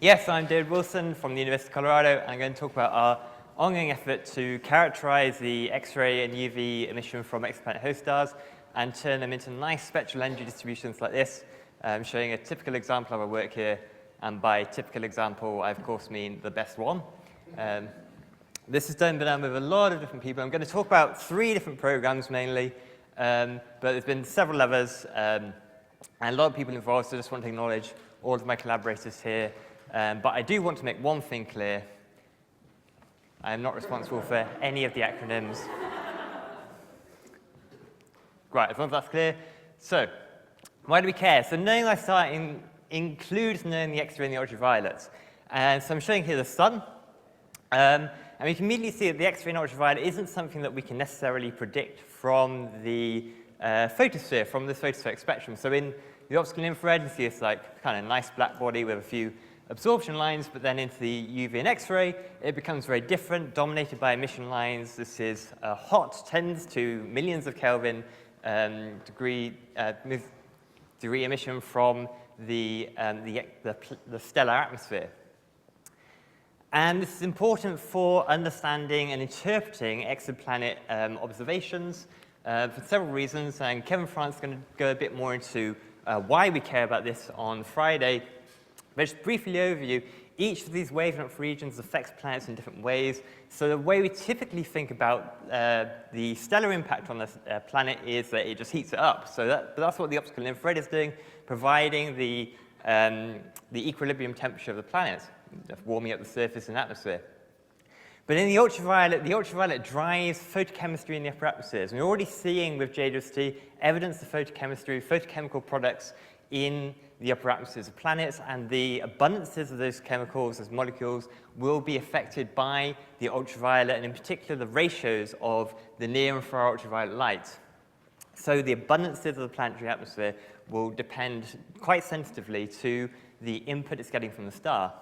Yes, I'm David Wilson from the University of Colorado, and I'm going to talk about our ongoing effort to characterize the X-ray and UV emission from exoplanet host stars and turn them into nice spectral energy distributions like this, showing a typical example of our work here. And by typical example, I of course mean the best one. This is done with a lot of different people. I'm going to talk about 3 different programs mainly, but there's been several others, and a lot of people involved, so I just want to acknowledge all of my collaborators here. But I do want to make one thing clear. I am not responsible for any of the acronyms. Right, as long as that's clear. So, why do we care? So knowing life star includes knowing the X-ray and the ultraviolet. And so I'm showing here the sun. And we can immediately see that the X-ray and ultraviolet isn't something that we can necessarily predict from the photosphere, from this photospheric spectrum. So in the optical infrared, you see this like kind of nice black body with a few absorption lines, but then into the UV and X-ray, it becomes very different, dominated by emission lines. This is hot, tens to millions of Kelvin degree emission from the stellar atmosphere. And this is important for understanding and interpreting exoplanet observations for several reasons. And Kevin France is going to go a bit more into why we care about this on Friday. But just briefly overview, each of these wavelength regions affects planets in different ways. So the way we typically think about the stellar impact on the planet is that it just heats it up. So that's what the optical infrared is doing, providing the equilibrium temperature of the planet, warming up the surface and atmosphere. But in the ultraviolet drives photochemistry in the upper atmospheres. And we're already seeing with JWST evidence of photochemistry, photochemical products in the upper atmospheres of planets, and the abundances of those chemicals, those molecules, will be affected by the ultraviolet, and in particular the ratios of the near and far ultraviolet light. So the abundances of the planetary atmosphere will depend quite sensitively to the input it's getting from the star.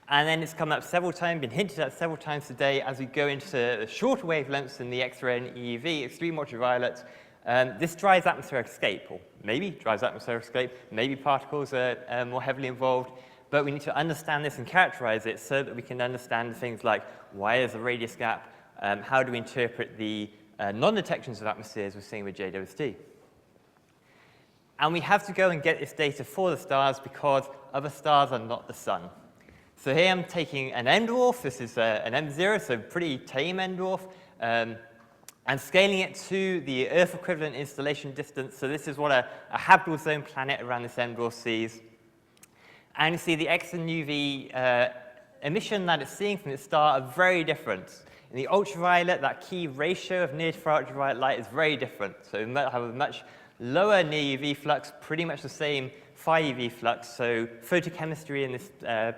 And then it's come up several times, been hinted at several times today as we go into shorter wavelengths in the X-ray and EUV, extreme ultraviolet. This drives atmospheric escape, or maybe drives atmospheric escape, maybe particles are more heavily involved, but we need to understand this and characterize it so that we can understand things like why is the radius gap, how do we interpret the non-detections of atmospheres we're seeing with JWST. And we have to go and get this data for the stars because other stars are not the sun. So here I'm taking an M dwarf, this is an M0, so pretty tame M dwarf, and scaling it to the Earth equivalent installation distance. So this is what a habitable zone planet around this M dwarf sees. And you see the X and UV emission that it's seeing from its star are very different. In the ultraviolet, that key ratio of near to far ultraviolet light is very different. So we have a much lower near UV flux, pretty much the same far UV flux. So photochemistry in this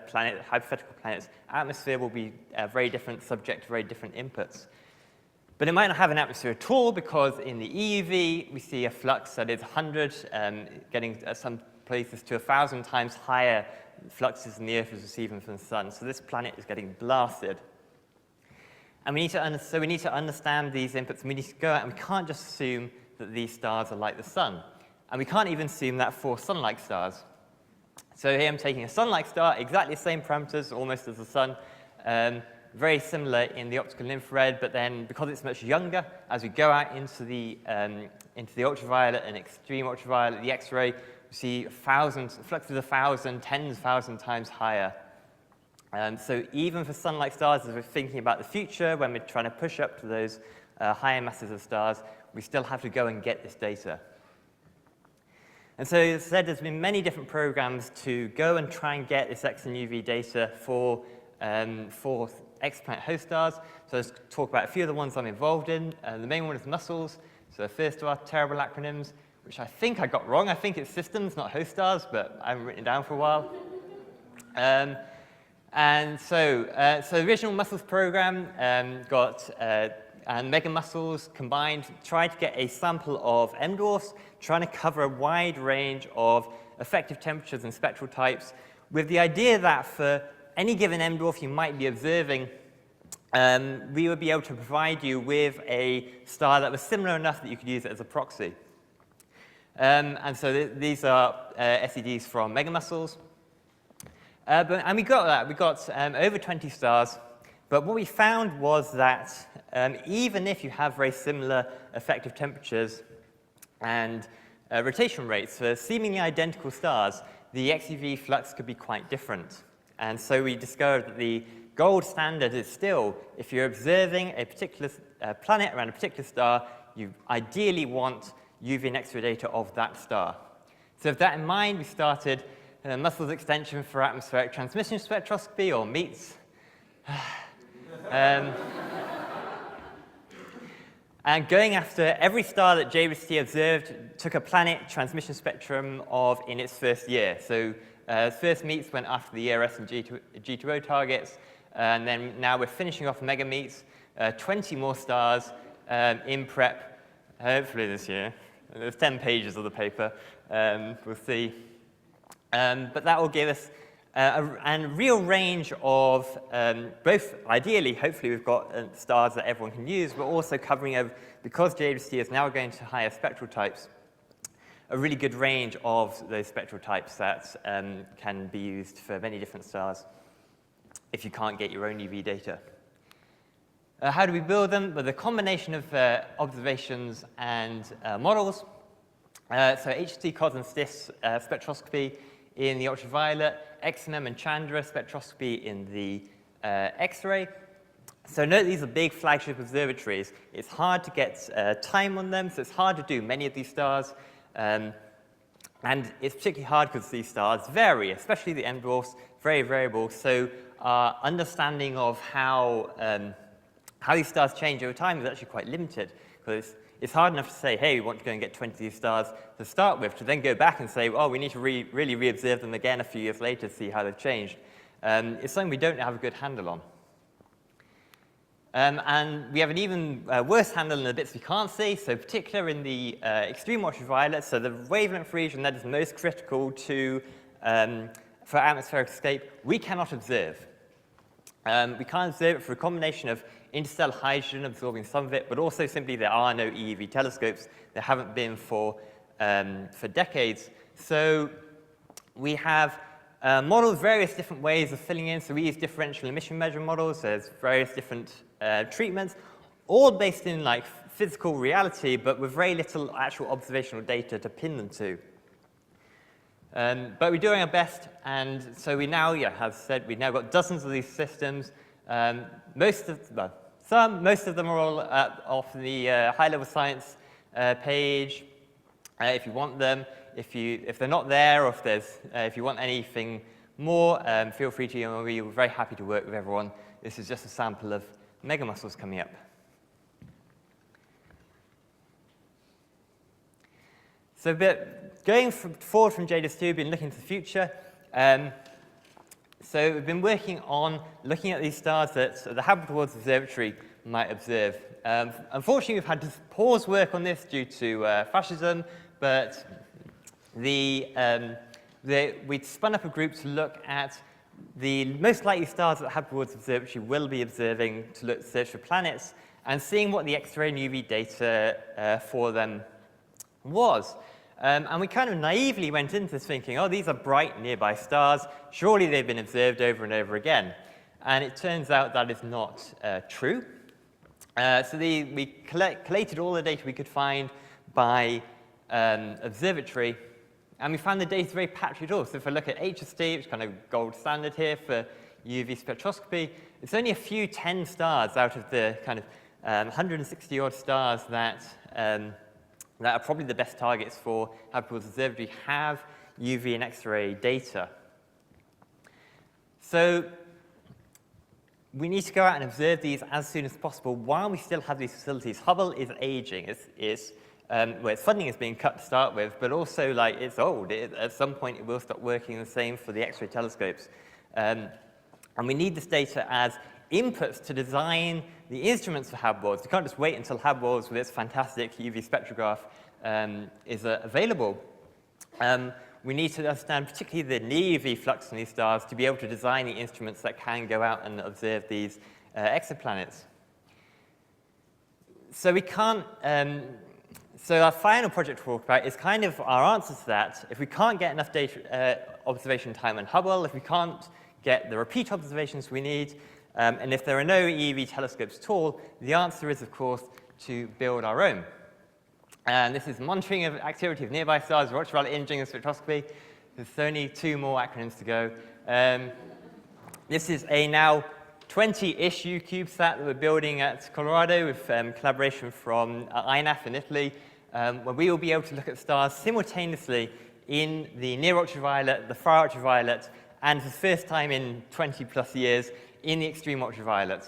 planet, hypothetical planet's atmosphere will be very different, subject to very different inputs. But it might not have an atmosphere at all because in the EUV, we see a flux that is 100, getting some places to 1,000 times higher fluxes than the Earth is receiving from the sun. So this planet is getting blasted. And we need to understand these inputs. And we need to go out, and we can't just assume that these stars are like the sun. And we can't even assume that for sun-like stars. So here I'm taking a sun-like star, exactly the same parameters, almost as the sun. Very similar in the optical and infrared, but then because it's much younger, as we go out into the ultraviolet and extreme ultraviolet, the X-ray, we see fluxes 1,000, tens of 1,000 times higher. So even for sun-like stars, as we're thinking about the future, when we're trying to push up to those higher masses of stars, we still have to go and get this data. And so, as I said, there's been many different programs to go and try and get this X and UV data for exoplanet host stars. So let's talk about a few of the ones I'm involved in. The main one is MUSCLES. So first of our terrible acronyms, which I think I got wrong. I think it's systems, not host stars, but I haven't written it down for a while. And so the original MUSCLES program got and megamuscles combined, tried to get a sample of M dwarfs, trying to cover a wide range of effective temperatures and spectral types, with the idea that for any given M dwarf you might be observing, we would be able to provide you with a star that was similar enough that you could use it as a proxy. And so these are SEDs from megamuscles. And we got that. We got over 20 stars. But what we found was that even if you have very similar effective temperatures and rotation rates for seemingly identical stars, the XUV flux could be quite different. And so we discovered that the gold standard is still, if you're observing a particular planet around a particular star, you ideally want UV and X-ray data of that star. So with that in mind, we started Mussel's extension for atmospheric transmission spectroscopy, or MEATS. And going after every star that JWST observed, took a planet transmission spectrum of in its first year. So first MEATS went after the ERS and G2O targets, and then now we're finishing off mega MEATS, 20 more stars in prep, hopefully this year. There's 10 pages of the paper, we'll see. But that will give us a real range of both, ideally, hopefully we've got stars that everyone can use, but also covering, because JWST is now going to higher spectral types, a really good range of those spectral types that can be used for many different stars if you can't get your own UV data. How do we build them? With a combination of observations and models. So HT, COS, and STIS spectroscopy in the ultraviolet, XMM and Chandra spectroscopy in the X-ray. So note these are big flagship observatories. It's hard to get time on them, so it's hard to do many of these stars. And it's particularly hard because these stars vary, especially the M dwarfs, very variable. So our understanding of how these stars change over time is actually quite limited, because it's hard enough to say, hey, we want to go and get 20 of these stars to start with, to then go back and say, oh, we need to really re-observe them again a few years later to see how they've changed. It's something we don't have a good handle on. And we have an even worse handle on the bits we can't see, so particularly in the extreme ultraviolet, so the wavelength region that is most critical to, for atmospheric escape, we cannot observe. We can't observe it for a combination of interstellar hydrogen absorbing some of it, but also simply there are no EUV telescopes. There haven't been for decades. So we have modeled various different ways of filling in. So we use differential emission measurement models. There's various different treatments, all based in like physical reality, but with very little actual observational data to pin them to. But we're doing our best, and so we now, as I said, we've now got dozens of these systems. Most of them are all off the high-level science page. If you want them, if they're not there, or if you want anything more, feel free to email me. We're very happy to work with everyone. This is just a sample of megamuscles coming up. So, going forward from JWST, we've been looking to the future. So we've been working on looking at these stars that the Habitable Worlds Observatory might observe. Unfortunately, we've had to pause work on this due to fascism, but we spun up a group to look at the most likely stars that the Habitable Worlds Observatory will be observing to search for planets, and seeing what the X-ray and UV data for them was. And we kind of naively went into this thinking, oh, these are bright nearby stars. Surely they've been observed over and over again. And it turns out that is not true. So we collated all the data we could find by observatory, and we found the data very patchy at all. So if I look at HST, which is kind of gold standard here for UV spectroscopy, it's only a few 10 stars out of the kind of 160-odd stars that are probably the best targets for Habitable Worlds Observatory have UV and X-ray data. So we need to go out and observe these as soon as possible while we still have these facilities. Hubble is aging. Its funding is being cut to start with, but also like it's old. At some point, it will stop working the same for the X-ray telescopes. And we need this data as inputs to design the instruments for Habitable Worlds. We can't just wait until Habitable Worlds with its fantastic UV spectrograph is available. We need to understand particularly the near UV flux in these stars to be able to design the instruments that can go out and observe these exoplanets. So we can't. So our final project to talk about is kind of our answer to that. If we can't get enough data observation time on Hubble, if we can't get the repeat observations we need, and if there are no EUV telescopes at all, the answer is, of course, to build our own. And this is monitoring of activity of nearby stars, ultraviolet imaging and spectroscopy. There's only 2 more acronyms to go. This is a now 20-issue CubeSat that we're building at Colorado with collaboration from INAF in Italy, where we will be able to look at stars simultaneously in the near ultraviolet, the far ultraviolet, and for the first time in 20+ years, in the extreme ultraviolet.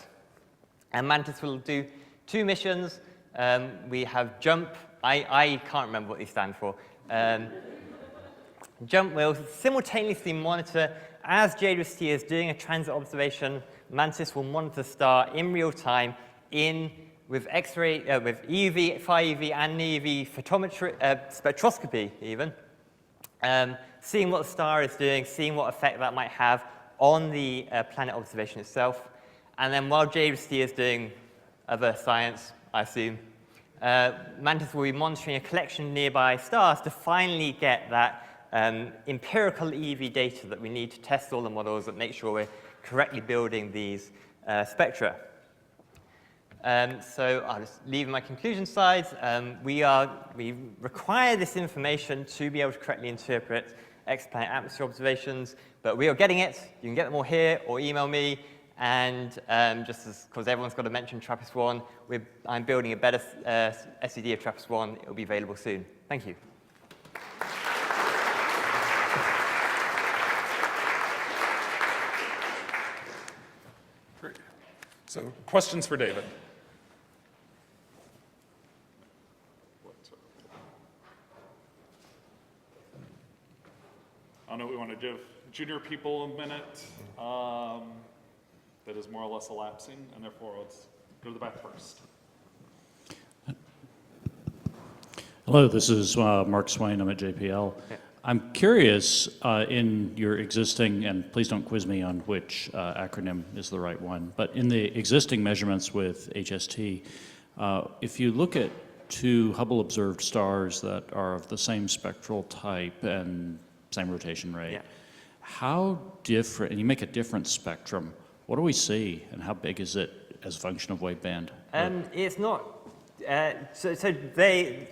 And Mantis will do 2 missions. We have JUMP. I can't remember what these stand for. JUMP will simultaneously monitor, as JWST is doing a transit observation, Mantis will monitor the star in real time with X-ray, with EUV, far EUV, and EUV photometry, spectroscopy even, seeing what the star is doing, seeing what effect that might have on the planet observation itself. And then while JWST is doing other science, I assume, Mantis will be monitoring a collection of nearby stars to finally get that empirical EUV data that we need to test all the models that make sure we're correctly building these spectra. So I'll just leave my conclusion slides. We require this information to be able to correctly interpret exoplanet atmosphere observations, but we are getting it. You can get them all here or email me. And just because everyone's got to mention TRAPPIST-1, I'm building a better SED of TRAPPIST-1. It will be available soon. Thank you. Great. So questions for David? I know we want to give junior people a minute. That is more or less elapsing, and therefore let's go to the back first. Hello, this is Mark Swain. I'm at JPL. Yeah. I'm curious, in your existing, and please don't quiz me on which acronym is the right one, but in the existing measurements with HST, if you look at 2 Hubble-observed stars that are of the same spectral type and same rotation rate, Yeah. how different, and you make a different spectrum, what do we see, and how big is it as a function of waveband? It's not, so they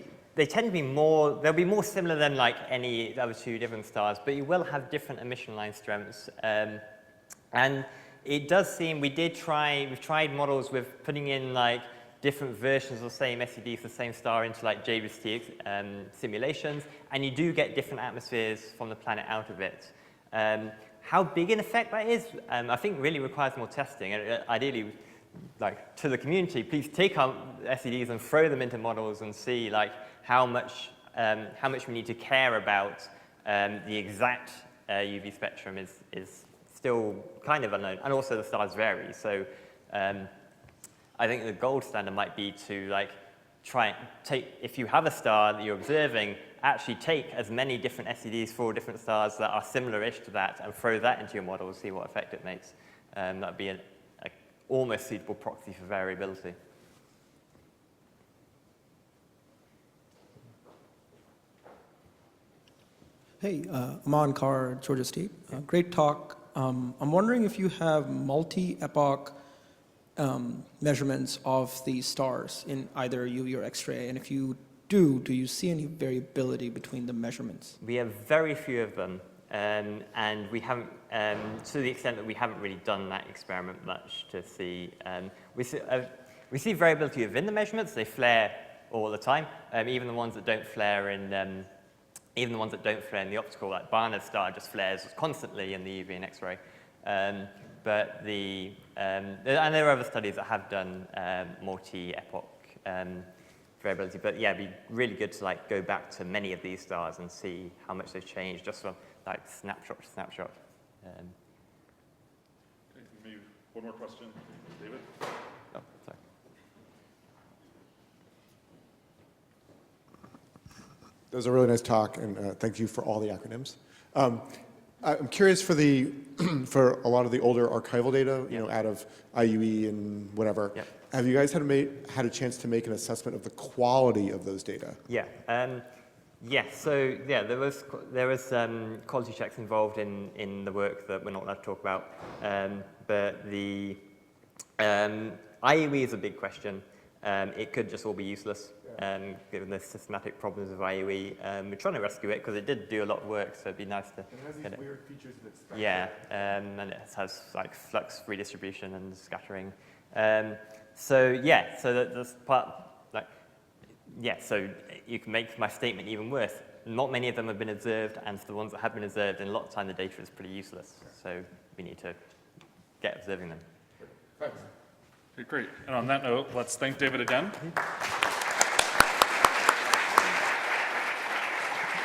tend to be more, they'll be more similar than like any other 2 different stars, but you will have different emission line strengths. And it does seem, we've tried models with putting in like different versions of the same SED for the same star into like JWST simulations, and you do get different atmospheres from the planet out of it. How big an effect that is, I think really requires more testing. Ideally, like to the community, please take our SEDs and throw them into models and see like how much we need to care about the exact UV spectrum is still kind of unknown, and also the stars vary. So I think the gold standard might be to like try and take, if you have a star that you're observing, actually take as many different SEDs for different stars that are similar-ish to that and throw that into your model, see what effect it makes. That would be an almost suitable proxy for variability. Hey, Aman Kar, Georgia State. Great talk. I'm wondering if you have multi-epoch measurements of these stars in either UV or X-ray, and if you do you see any variability between the measurements? We have very few of them, and we haven't, to the extent that we haven't really done that experiment much to see. We see variability within the measurements. They flare all the time, even the ones that don't flare in the optical, like Barnard's star just flares constantly in the UV and X-ray. And there are other studies that have done multi-epoch variability, but yeah, it'd be really good to like go back to many of these stars and see how much they've changed just from like snapshot to snapshot. Okay, maybe one more question, David. Oh, sorry. That was a really nice talk, and thank you for all the acronyms. I'm curious for for a lot of the older archival data, you know, out of IUE and whatever. Yep. Have you guys had a chance to make an assessment of the quality of those data? Yeah. Yes, so yeah, there was quality checks involved in the work that we're not allowed to talk about, but the IUE is a big question. It could just all be useless, given the systematic problems of IUE. We're trying to rescue it because it did do a lot of work, so it'd be nice to. It has these weird features in its structure. Yeah, and it has like flux redistribution and scattering. So yeah, so that's part like. Yeah, so you can make my statement even worse. Not many of them have been observed, and for the ones that have been observed, in a lot of time the data is pretty useless. So we need to get observing them. Okay, great. And on that note, let's thank David again.